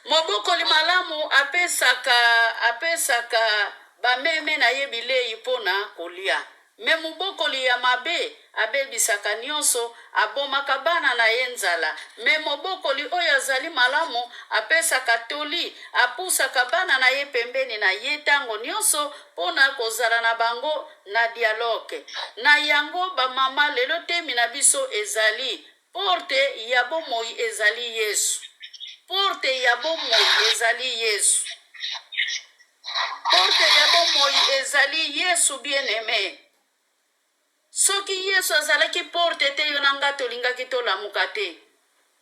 mobokoli malamu apesaka bameme na ye bilei mpona kolia. Me mobokoli ya mabe abebisaka nyonso, abomaka bana na ye nzala. Me mobokoli oyo azali malamu apesaka toli, apusaka bana na ye pembeni na ye tango nyonso mpona kozala na bango na dialogue. Na yango bamama lelo temi na biso ezali porte ya bomoi ezali Yesu. Porte ya bomoi ezali Yesu. Porte ya bomoi ezali Yesu bien-aimé. Soki Yesu azalaki porte te yo nanga tolingaki tolamuka te.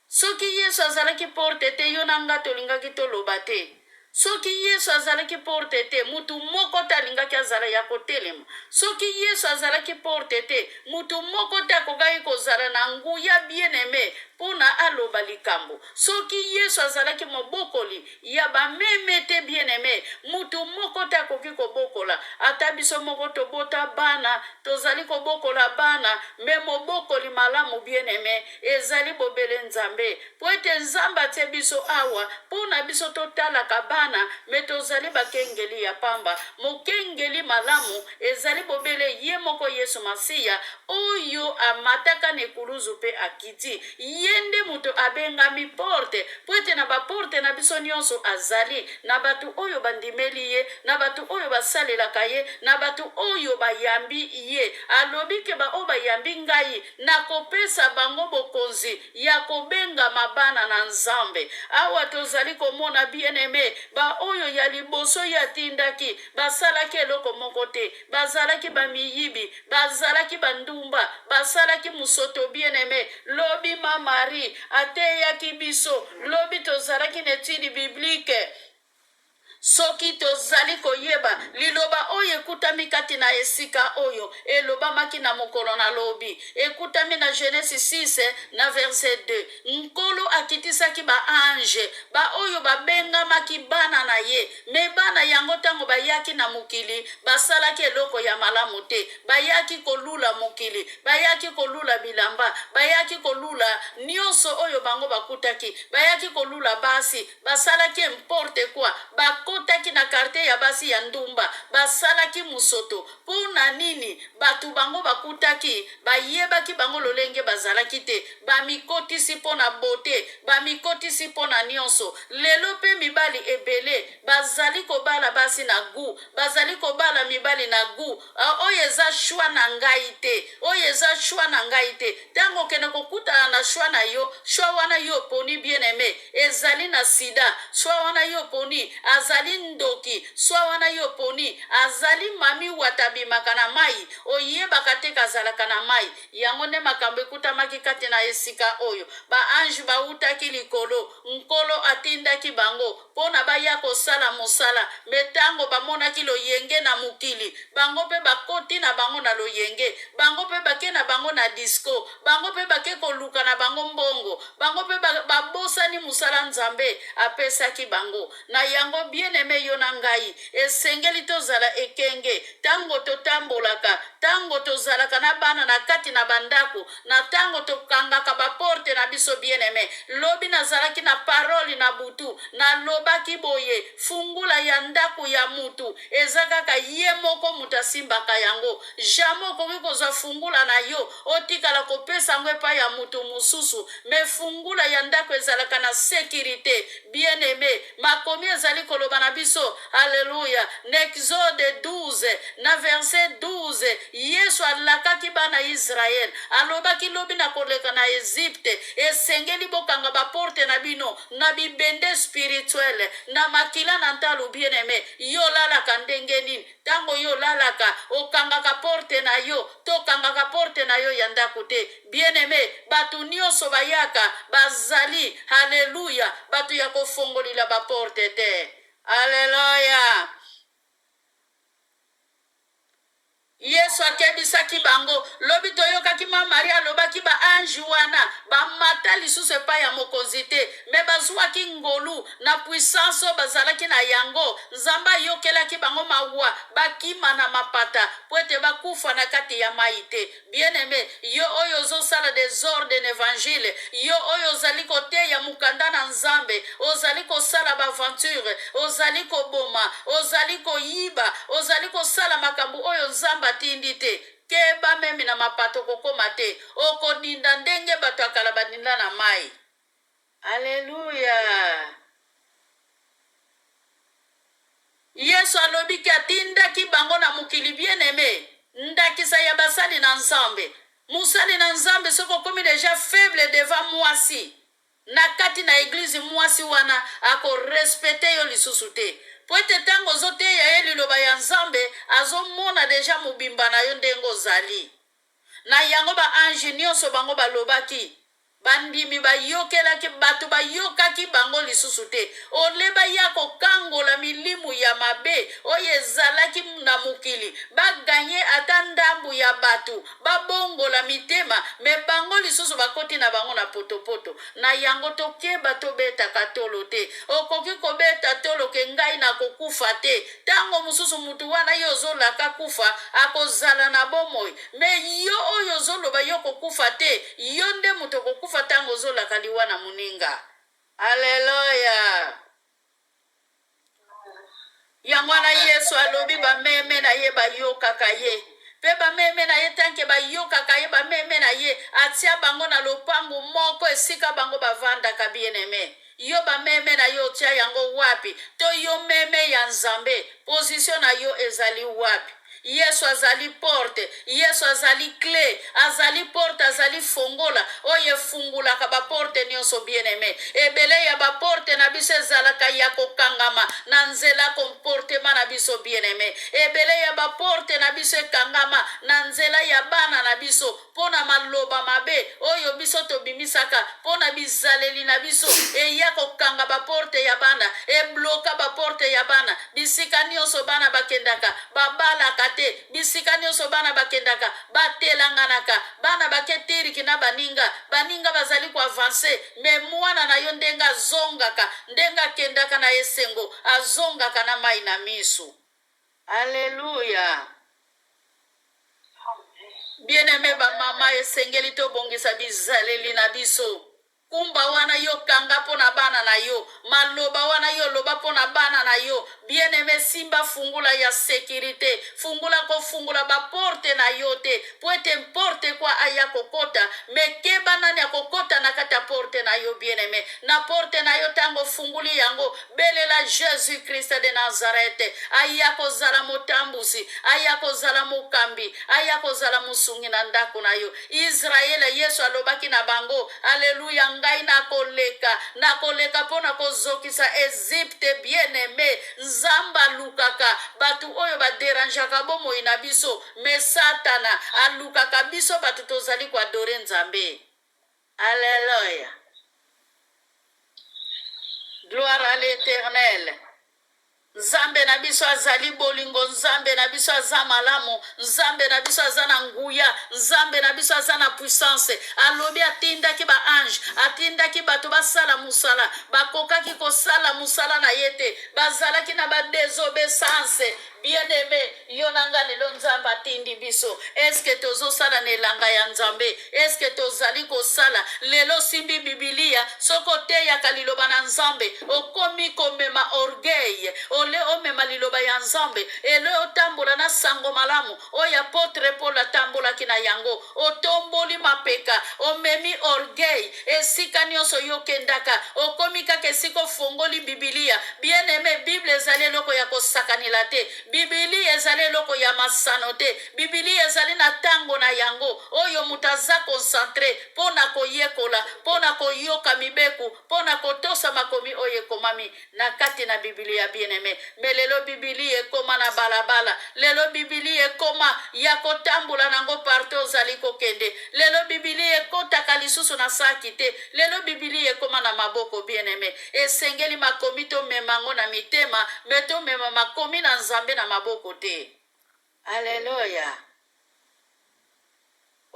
Soki Yesu azalaki porte te yo nanga tolingaki toloba te. Soki Yesu azalaki porte te mutu moko talingaki azala ya kotelema. Soki Yesu azalaki porte te mutu moko takokai kozala na nguya bien-aimé pona aloba likambo. Soki Yesu azalaki mobokoli ya bameme te bien-aimé mutu moko takoki kobokola. Ata biso moko tobota bana tozali kobokola bana me mobokoli malamu bien-aimé ezali bobele Nzambe. Po ete Nzambe atie biso awa pona biso totalaka bana me tozali bakengeli ya pamba. Mokengeli malamu ezali bobele ye moko Yesu Masiya oyo amataka nekuluzu pe akiti. Yende muto abengami porte. Po ete na baporte na biso nyonso azali. Na batu oyo bandimeli ye, na batu oyo basalelaka ye, na batu oyo bayambi ye. Alobi ke ba o bayambi ngai na kopesa bango bokonzi ya kobenga mabana na Nzambe. Awa tozali komona bien-aimé ba oyo ya liboso ya tindaki basalaki eloko moko te, bazalaki bamiyibi, bazalaki bandumba, basalaki musoto bien-aimé. Lobi ma Marie ateyaki biso, lobi tozalaki netidi biblike. Soki tozali koyeba liloba oyo ekutami kati na esika oyo elobamaki na mokolo na lobi, ekutami na Genèse 6 na verset 2. Nkolo akitisaki ba ange ba oyo babengamaki bana na ye, me bana yango tango bayaki na mokili basalaki eloko ya malamu te. Bayaki kolula mokili, bayaki kolula bilamba, bayaki kolula nyonso oyo bango bakutaki, bayaki kolula basi, basalaki importe kwa bakotaki na karte ya basi ya ndumba, basalaki musoto. Pona nini batu bango bakutaki bayebaki bango lolenge bazalaki te, bamikotisi pona bote, bamikotisi pona nyonso. Lelo pe mibali ebele bazali kobala basi na gu, bazali kobala mibali na gu. Oyo eza shwa na ngai te, oyo eza shwa na ngai te. Tango kene kokutana na shwa na yo, shwa wana yo poni bien-aimé ezali na sida, shwa wana yo poni azali ndoki, shwa wana yo poni azali mami watabimaka na mai, oyebaka te kazalaka na mai. Yango nde makambo ekutamaki kati na esika oyo. Ba ange bautaki likolo, nkolo atindaki bango pona baya kosala mosala. Metango bamonaki loyenge na mukili, bango pe bakoti na bango na loyenge, bango pe bake na bango na disco, bango pe bake koluka na bango mbongo, bango pe babosani musala Nzambe apesaki bango. Na yango bien-aimé yo na ngai esengeli tozala ekenge tango totambolaka, tango tozalaka na bana na kati na bandako, na tango tokangaka baporte na biso bien-aimé. Lobi nazalaki na paroli na butu, na lobaki boye fungula ya ndako ya mutu ezakaka ye moko mutasimbaka yango. Jamo koki kozwa fungula na yo otikala kopesa ngo epai ya mutu mususu, me fungula ya ndako ezalaka na sécurité. Bien-aimé, makomi ezali koloba na biso, alléluia, na Exode 12 na verset 12, Yesu alakaki bana Israël, alobaki lobi na koleka na Egypte esengeli bokanga baporte na bino na bibende spirituel na makila na ntalo. Bien-aimé, yo lalaka ndenge nini? Tango yo lalaka okangaka porte na yo, tokangaka porte na yo ya ndako te. Bien-aimé, batu nyonso bayaka bazali, haleluya, batu ya kofongolila baporte te. Haleluya. Yesu akebisaki bango, lobi toyokaki ma Maria lobaki ba ange wana, ba bamata lisusu epai ya mokonzi te me bazwaki ngolu na puissance oyo bazalaki na yango. Nzambe ayokelaki bango mawa bakima na mapata po ete bakufa na kati ya mai te. Bien-aimé, yo oyo ozosala desordre na évangile, yo oyo ozali koteya mukanda na Nzambe, ozali kosala baventure, ozali koboma, ozali koyiba, ozali kosala makambo oyo Nzambe atindi te. Keba memi na mapato kokoma te, okodinda ndenge bato akala badinda na mai. Alléluia. Yesu alobiki atindaki bango na mukili. Bien-aimé, ndakisa ya basali na Nzambe. Musali na Nzambe soko komi deja faible devant mwasi. Na kati na église mwasi wana ako respecte yo lisusu te. Po ete tango zote ya liloba ya Nzambe azomona deja mubimba na yo ndengo zali. Na yango ba ange nyonso bango balobaki. Bandimi bayokelaki bato bayokaki bango lisusu te. Oleba ya kokangola milimu ya mabe oyo ezalaki na mukili. Baganye ata ndambu ya bato. Babongola mitema. Me bango lisusu bakoti na bango na potopoto. Na yango tokeba tobetaka tolo te. Okoki kobeta tolo ke ngai na kokufa te. Tango mususu mutu wana yo ozolaka kufa akozala na bomoi. Me yo oyo ozoloba yo kokufa te. Yo nde mutu kokufa tango zolaka liwa na muninga. Haleluya. Yango na Yesu alobi bameme na ye bayokaka ye. Pe bameme na ye tanke bayokaka ye bameme na ye atia bango na lopango moko esika bango bavandaka. Bien-aimé, yo bameme na yo tia yango wapi? To yo meme ya Nzambe position na yo ezali wapi? Yesu azali porte, Yesu azali clé, azali porte, azali fongola. Oye fungula ka ba porte nyonso. Bien-aimé, ebele ya ba porte na biso ezalaka ya kokangama na nzela comportement na biso. Bien-aimé, ebele ya ba porte na biso ekangama na nzela ya bana na biso pona maloba mabe oyo biso tobimisaka pona bizaleli na biso eya kokanga ba porte ya bana, ebloka ba porte ya bana. Bisika nyonso bana bakendaka babalaka te, bisika nyonso bana bakendaka batelanganaka, bana baketiriki na baninga bazali ko avancer. Me mwana na yo ndenga zongaka, ndenga kendaka na esengo azongaka na mai na miso. Alléluia. Bien-aimé ba mama esengeli to bongisa bizaleli na biso. Kumba wana yo kanga pona bana na yo, maloba wana yo loba pona bana na yo. Bien-aimé, simba fungula ya sécurité, fungula ko fungula ba porte na yo te, po ete porte kwa aya kokota, me keba nani ya kokota na kata porte na yo. Bien-aimé, na porte na yo tango funguli yango belela Jésus Christ de Nazareth. Aya kozala motambusi, aya kozala mokambi, aya kozala musungi na ndako na yo. Israel Yesu alobaki na bango, alléluia, ngai nakoleka pona kozokisa Egypte. Bien-aimé, Nzamba lukaka batu oyo baderanjaka bomoi na biso, me Satana alukaka biso batu tozali kwa adore Nzambe. Alléluia. Gloire à l'Éternel. Nzambe na biso azali bolingo, Nzambe na biso aza malamu, Nzambe na biso aza na nguya, Nzambe na biso aza na puissance. Alobi atindaki ba ange, atindaki bato basala musala, bakokaki kosala musala na yete, bazalaki na ba désobéissance. Bien-aimé, yo nanga lelo Nzambe atindi biso. Eske tozo sala nelanga ya Nzambe? Eske tozali kosala? Lelo simbi Biblia, soko te ya kaliloba na Nzambe, okomi komema orgueil, ole omema liloba ya Nzambe, ele otambola na sango malamu, oya apotre Paul atambola kina yango, otomboli mapeka, omemi orgueil, esika nyonso yokendaka, okomi kaka esiko fongoli Biblia. Bien-aimé, Bible ezali loko ya kosakanila te. Biblia ezali loko ya masano te. Biblia ezali na tango na yango oyo mutaza concentré pona koyekola, pona koyoka mibeku, pona kotosa makomi oyo komami na kati na Biblia. Bien-aimé, melelo Biblia ekoma na balabala, lelo Biblia ekoma ya kotambula nango partout ozali kokende, lelo Biblia ekotaka lisusu na saki te, lelo Biblia ekoma na maboko. Bien-aimé, esengeli makomi to memango na mitema, meto mema makomi na Nzambe na maboko te. Alléluia.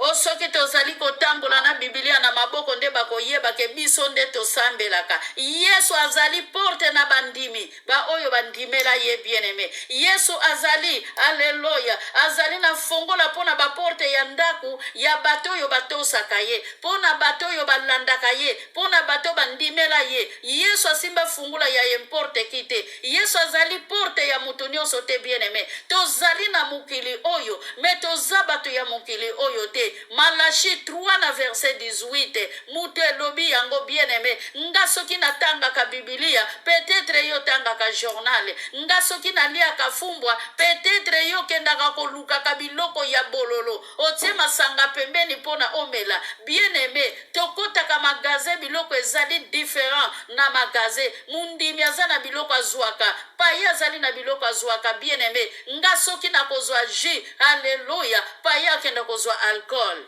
O soki tozali kotambola na Biblia na maboko nde bakoye ke biso nde tosambelaka. Yesu azali porte na bandimi ba oyo bandimela ye bien-aimé. Yesu azali, alleluya, azali na fongola pona ba porte ya ndaku ya bato oyo batosaka ye, pona bato oyo balandaka ye, pona bato bandimela ye. Yesu asimba fungula ya importe kite. Yesu azali porte ya mutu nyonso te bien-aimé. Tozali na mukili oyo, me toza bato ya mukili oyo te. Malachi 3 na verset 18. Mutu elobi yango bien-aimé. Nga soki natangaka Biblia, peut-être yo tangaka journal. Nga soki naliaka fumbwa, peut-être yo kendaka kolukaka biloko ya bololo. Otie masanga pembeni pona omela. Bien-aimé, tokotaka magaze biloko ezali différent na magaze. Mundimi azana biloko azwaka, paya azali na biloko azwaka. Bien-aimé, nga soki na kozwa jus, alleluya, paya kenda kozwa alcool.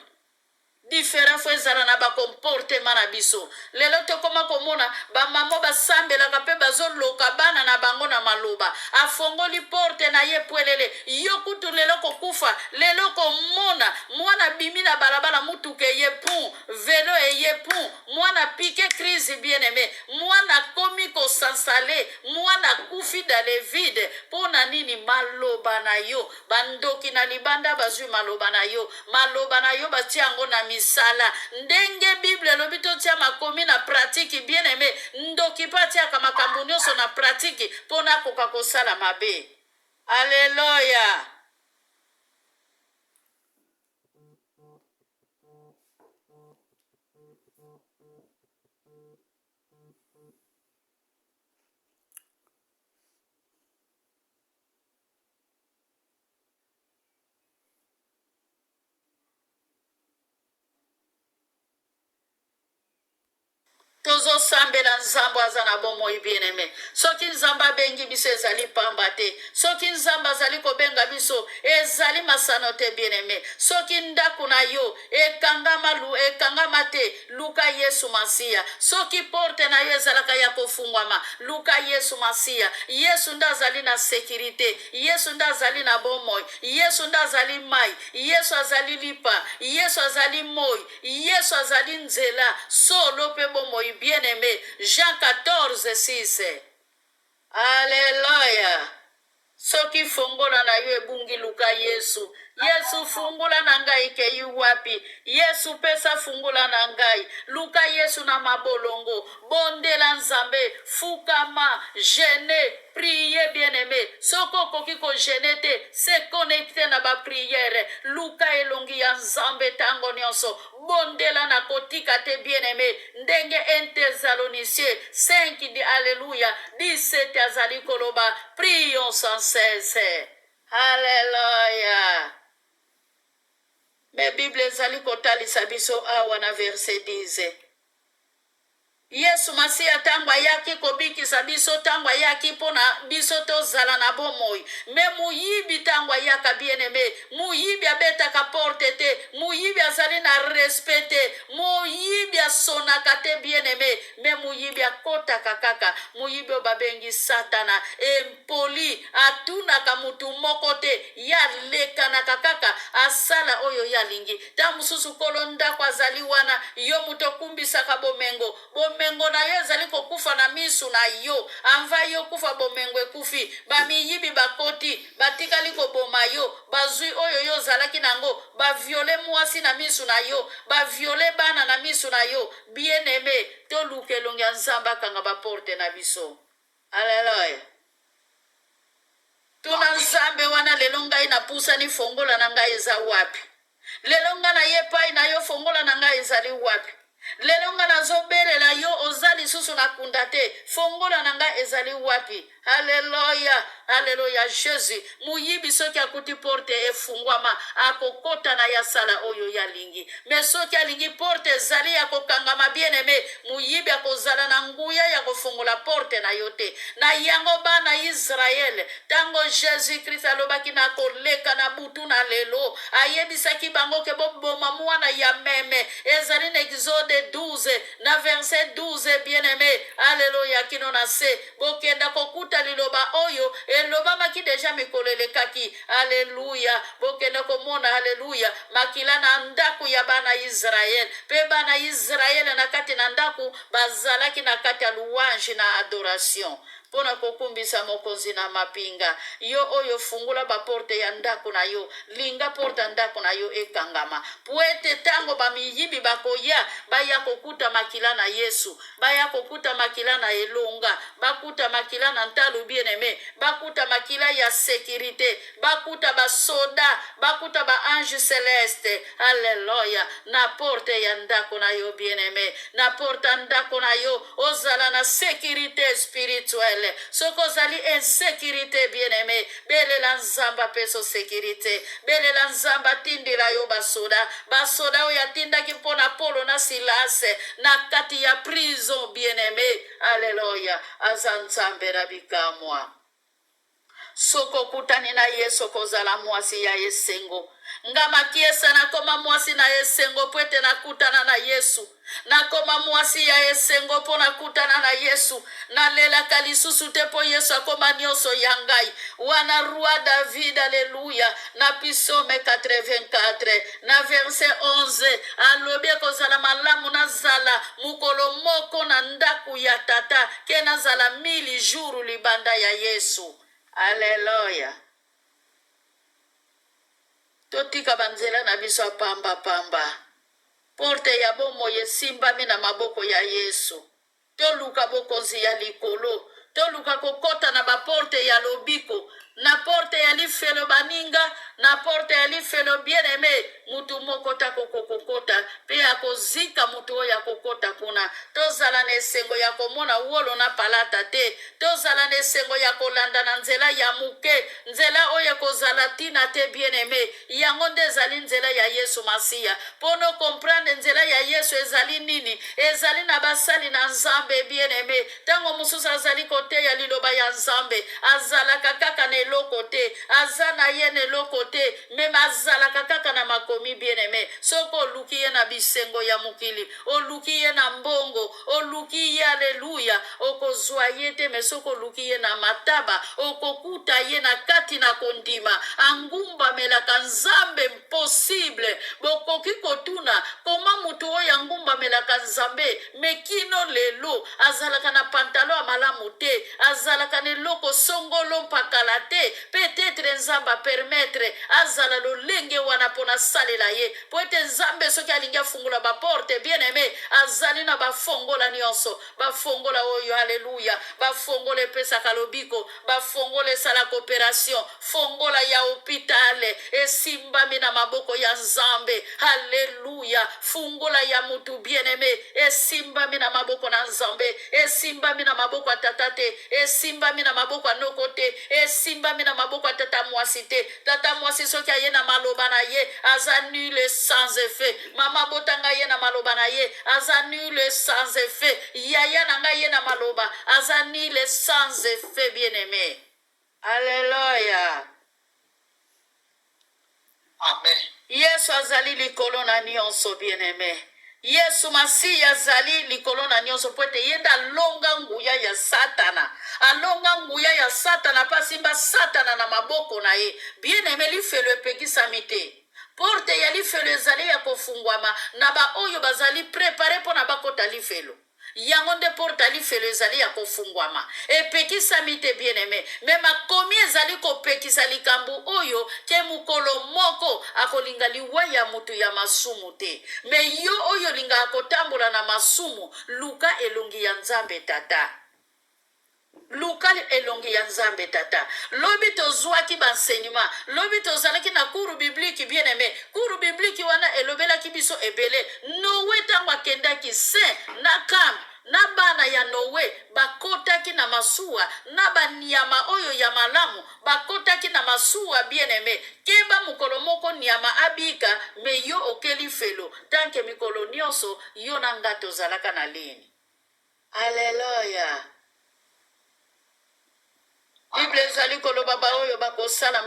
Différent fo ezala na bakomportema na biso. Lelo tokoma komona bamamo basambelaka mpe bazoloka bana na bango na maloba. Afongoli porte na ye pwelele. Yo kutu lelo kokufa. Lelo komona mwana bimi na balabala mutuke ye pun. Velo ye pun. Mwana pike crise bien-aimé. Mwana komi kosansale. Mwana kufi dale vide. Pona nini maloba na yo. Bandoki na libanda bazui maloba na yo. Maloba na yo batiango na misala. Ndenge Bible lobito tia makomi na pratiki bien-aimé. Ndoki patia kama kambunyoso na pratiki. Pona kokakosala mabe. Alleluia. Tozo sambela nzambo aza na bomoi bien-aimé. Soki nzamba bengi biso ezali pamba te. Soki nzamba azali kobenga biso ezali masano te bien-aimé. Soki ndaku na yo ekangama te, luka Yesu Masiya. Soki porte na yo ezalaka ya kofungwama, luka Yesu Masiya. Yesu nda azali na sécurité. Yesu nda azali na bomoi. Yesu nda azali mai. Yesu azali lipa. Yesu azali moi. Yesu azali nzela. Solo pe bomoi bien-aimé. Jean 14, 6. Alléluia. Soki fongola na yo ebungi luka Yesu. Yesu fungula na ngai ke yu wapi. Yesu pesa fungula na ngai. Luka Yesu na mabolongo. Bondela nzambe. Fukama. Gêner. Prier bien-aimé. Soko koki ko gêner te. Se connecter na ba prière. Luka elongi ya nzambe tango nyonso. Bondela na kotika te bien-aimé. Ndenge 1 Thessaloniciens 5 di alléluia. 17 azali koloba. Prions sans cesse. Alléluia. Mais Bible ezali kotalisa biso awa na verset 10. Yesu Masiya tango ayaki kobikisa biso, tango ayaki pona biso tozala na bomoi. Me muyibi tango ayaka bien-aimé. Muyibi abetaka porte te. Muyibi azali na respect te. Muyibi asonaka te bien-aimé. Me muyibi akotaka kaka. Muyibi obabengi Satana. Empoli atunaka mutu moko te. Ya lekanaka kaka. Asala oyo ya lingi. Ta mususu kolonda kwa zali wana. Yo muto kumbisaka bomengo. Bomengo na yo ezali kokufa na misu na yo. Anva yo kufa bomengo ekufi. Bamiyibi bakoti. Batikali koboma yo. Bazui oyo yo zalaki nango. Baviole mwasi na misu na yo. Baviole bana na misu na yo. Bien-aimé. Toluke longi nzamba kanga baporte na biso. Alléluia. Tuna nzambe wana lelo ngai na pusa ni fongola na ngai eza wapi. Lelo nga na ye pai na yo fongola na ngai ezali wapi. Lelo nga nazobelela yo ozali susu na kunda te. Fongola na ngai ezali wapi. Alléluia. Alléluia. Jésus. Muyibi soki akuti porte efungwama. Akokota na ya sala oyo ya lingi. Me soki alingi porte ezali ya kokangama bien-aimé. Muyibi akozala na nguya ya kofungola porte na yote. Na yango bana Israel. Tango Jésus Christ alobaki na koleka na butu na lelo. Ayebisaki bango ke boboma mwana ya meme. Ezali na Exode 12 na verset 12 bien-aimé. Alléluia. Kino na se. Bokenda kokuta liloba oyo eloba maki deja mikolo elekaki. Alléluia. Bokende komona alléluia makila na ndaku ya bana Israël. Pe bana Israël na kati na ndaku bazalaki na kati ya louange na adoration. Pona kokumbisa mokonzi na mapinga. Yo oyo fungula ba porte ya ndako na yo. Linga porta ndako na yo ekangama. Puete tango ba miyibi bakoya. Baya kokuta makila na Yesu. Baya kokuta makila na elonga. Bakuta makila na ntalu bien-aimé. Bakuta makila ya sécurité. Bakuta ba soda. Bakuta ba ange celeste. Alléluia. Na porte ya ndako na yo bien-aimé. Na porta ndako na yo. Ozala na sécurité spirituelle. Soko zali insécurité bien-aimé. Bele la nzamba peso sécurité. Bele la nzamba tindira yo basoda. Basoda oya tinda ki pona Polo na Silase. Na kati ya prison bien-aimé. Alléluia. Azanzambe rabikamwa. Soko kutani na Yesu kozala mwasi ya esengo. Ngama kiesa na koma mwasi na esengo pwete na kutana na Yesu. Na koma mwasi ya esengo po na kutana na Yesu. Na lela kalisusu tepo Yesu akoma nyoso yangai. Wana roi David, alléluia. Na Psaume 84, na verset 11. Alobie kozala malamu na zala. Mukolo moko na ndaku ya tata. Kena zala 1000 jours libanda ya Yesu. Alléluia. Totika banzela na biso pamba pamba. Porte ya bomo yesimba mina maboko ya Yesu. Toluka bokonzi ya likolo. Toluka kokota na baporte ya lobiko. Na porte ya lifelo baninga. Na porte ya lifelo bien-aimé. Mutu moko tako kokokota. Pe akozika mutu oya kokota kuna. Tozala nesengo ya komona wolo na palata te. Tozala nesengo ya kolanda na nzela ya muke. Nzela oya kozala tina te bien-aimé. Yango nde ezali nzela ya Yesu Masiya. Pono comprendre nzela ya Yesu ezali nini. Ezali na basali na Nzambe bien-aimé. Tango mususu azali kote ya liloba ya Nzambe. Azalaka kaka na eloko te. Azana ye na eloko te. Meme azalaka kaka na makomi bien-aimé. Soko oluki ye na bisengo ya mukili. Oluki ye na mbongo. Oluki ye alléluia. Okozwa ye te me soko oluki ye na mataba. Okokuta ye na kati na kondima. Angumba melaka Nzambe impossible. Bokoki kotuna. Koma mutu oya ngumba melaka Nzambe. Mekino lelo. Azalaka na pantalo a malamu te. Azalaka ne loko songolo mpakala te. Peut-être Nzamba permettre. Azala lo lenge wana pona salela ye. Poete Nzambe soki alinga fungula ba porte bien-aimé. Azali na ba fongola nyonso. Ba fongola oyo alléluia. Ba fongola pesa kalobiko. Ba fongola sala coopération. Fongola ya hôpital. Esimba mina maboko ya Nzambe. Alléluia. Fungola ya mutu bien-aimé. Esimba mina maboko na Nzambe. Esimba mina maboko atatate. Esimba mina maboko anokote. Esimba mina maboko atata mwasi te. Tata mwasi soki aye na maloba na ye. Aza nul sans effet. Mama botanga ye na maloba na ye. Aza nul sans effet. Yaya nanga ye na maloba. Aza nul sans effet bien-aimé. Alléluia. Amen. Yesu azali likolo na nyonso bien-aimé. Yesu Masiya azali likolo na nyonso poete yenda longa nguya ya Satana. Alonga nguya ya Satana pasimba Satana na maboko na ye. Bien-aimé lifelo epekisa mite. Porte ya lifelo ezali ya kofungwama na ba oyo bazali prepare pona bakota lifelo. Yango nde porte lifelo ezali ya kofungwama. Epekisa mite bien-aimé. Mema komi ezali kopekisa likambu oyo ke mukolo moko akolinga liwa ya mutu ya masumu te. Me yo oyo linga akotambola na masumu. Luka elongi ya Nzambe tata. Luka elongi ya Nzambe tata. Lobi tozwaki banseignement. Lobi tozalaki na kuru bibliki bien-aimé. Kuru bibliki wana elobelaki biso ebele. Nowe tango akendaki se na kam. Na bana ya Noe bakotaki na masuwa. Na banyama oyo ya malamu bakotaki na masuwa bien-aimé. Keba mukolo moko nyama abika. Me yo okeli felo. Tanke mikolo nyonso yo na ngato zalaka na lini. Alléluia. Bible ezali koloba ba oyo bakosala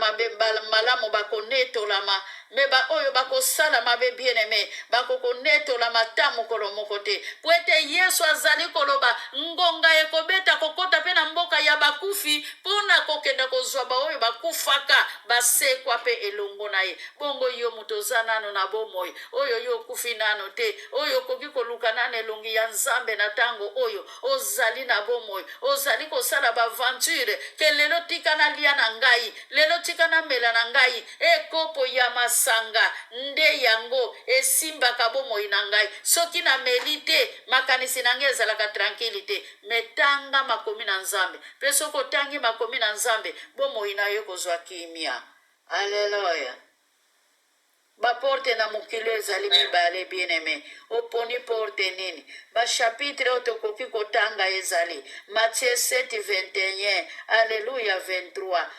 malamu bakonetolama me ba oyo bakosala mabe bien-aimé bakokonetola matamu mokolo moko te po ete yesu azali koloba ngonga ekobeta kokota mpe na mboka ya bakufi mpona kokenda kozwa baoyo bakufaka basekwa mpe elongo na ye. Bongo yo moto oza nano na bomoi oyo yo okufi nano te, oyo okoki koluka nano elongi ya nzambe na ntango oyo ozali na bomoi, ozali kosala baventure ke lelo tika na lia na ngai, lelo tika na mela na ngai ekopo ya masanga nde yango esimbaka bomoi na ngai. Soki na meli te makanisi na ngai ezalaka tranquille te, metanga makomi na nzambe mpe soki otangi makomi na nzambe bomoi na yo kozwa kimia. Alleluya. Baporte na mokili ezali mibale bien-aimé. Oponi porte nini? Bachapitre oyo tokoki kotanga ezali Matthieu 7:21, Alléluia 23,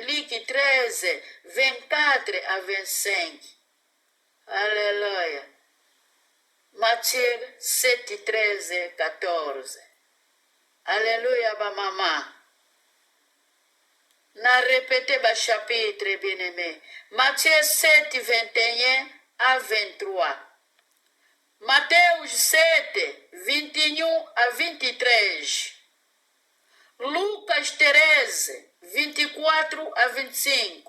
Liki 13, 24 à 25. Alléluia. Matthieu 7, 13, 14. Alléluia ba mama. Na répété ba chapitre bien-aimé. Matthieu 7, 21 à 23. Mateus 7, 21 a 23. Lucas 13, 24 a 25.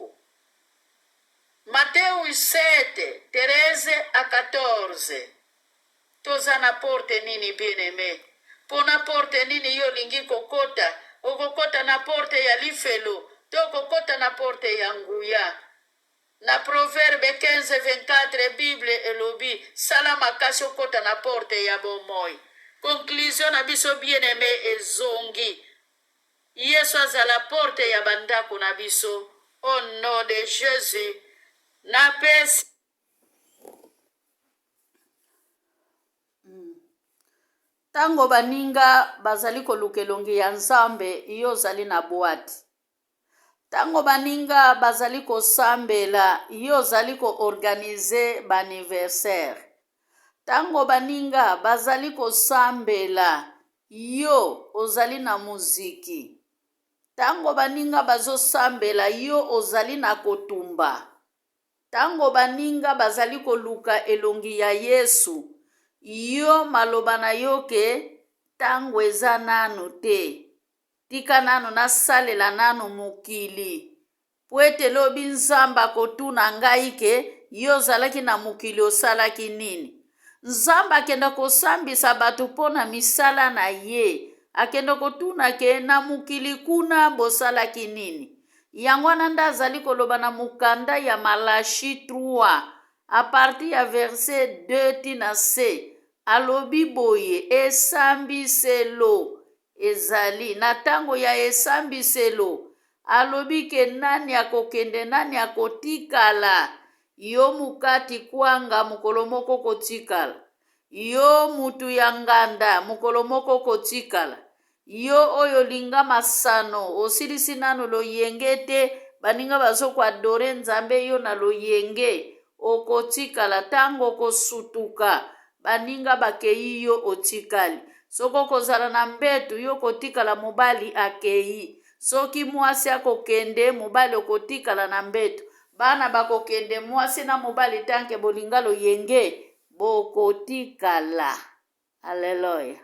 Mateus 7, 13 a 14. Toza na porte nini bien-aimé? Pona porte nini yo lingi kokota? Okokota na porte ya lifelo, to kokota na porte ya nguya. Na Proverbe 15:24 Bible elobi sala makasi okota na porte ya bomoi. Conclusion na biso bien-aimé ezongi. Yesu azala porte ya bandako na biso. Au nom de Jésus. Na pesi tango baninga bazali koluka elongi ya nzambe iyo ozali na boîte. Tango baninga bazali kosambela iyo ozali koorganize baaniversaire. Tango baninga bazali kosambela yo ozali na muziki. Tango baninga bazosambela yo ozali na kotumba. Tango baninga bazali koluka elongi ya Yesu yo maloba na yo ke tango eza nano te, tika nano nasalela nano mokili po ete lobi nzambe akotuna ngai ke yo ozalaki na mokili osalaki nini. Nzambe akenda kosambisa bato mpona misala na ye, akenda kotuna ke na mokili kuna bosalaki nini. Yango wana nde azali koloba na mokanda ya Malachi 3 a partir ya verset 2 tina c. Alobi boye esambiselo ezali na tango ya esambiselo. Alobi ke nani akokende nani akotikala. Yo mukati kwanga mokolo moko kotikala. Yo mutu ya nganda mokolo moko kotikala. Yo oyo linga masano osilisi nano loyenge te baninga bazoko adore nzambe yo na loyenge okotikala tango kosutuka baninga bakei yo otikali. Soko kozala na mbetu yo kotikala mobali akei. Soki mwasi akokende mobali okotikala na mbetu. Bana bakokende mwasi na mobali tanke bolinga loyenge bokotikala. Haleluya.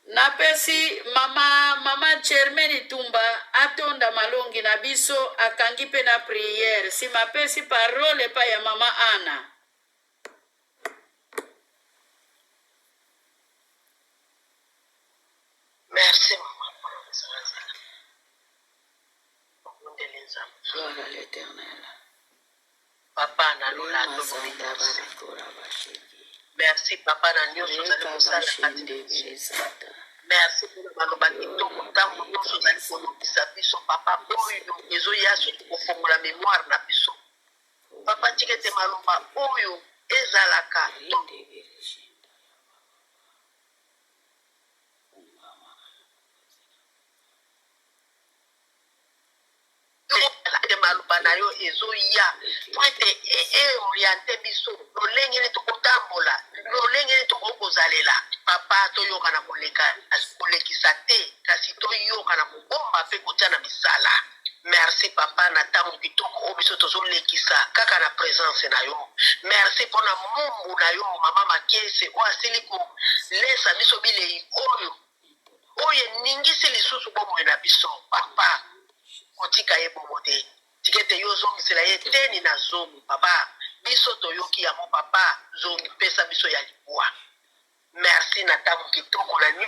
Napesi mama Germaine Tumba atonda malongi na biso akangi pe na prière. Si mapesi parole pa ya mama Ana. Merci, maman. Gloire à l'Éternel. Papa, na lula merci, papa, na nyoso zali kusala kati. Merci pour le maloba kitoko tango nyoso zali kolobisa biso papa oyo ezoya soki kofongola mémoire na biso. Papa tikete maloba oyo ezalaka maloba na yo ezoya po ete oriente biso lolenge nini tokotambola lolenge nini tokokozalela papa toyoka na kolekisa te kasi toyoka na kobomba mpe kotia na misala Merci papa na tamu kitoko obiso tozolekisa kaka na présence na yo. Merci pona mumbu na yo mama Makese o asili ko lesa biso bilei oyo. Oye ningisi lisusu bomo na biso papa. Otika ye bomo te. Tikete yo zomisela ye teni na zomi papa. Biso toyoki ya mo papa zomi pesa biso ya libwa. Merci na tamu kitoko na ni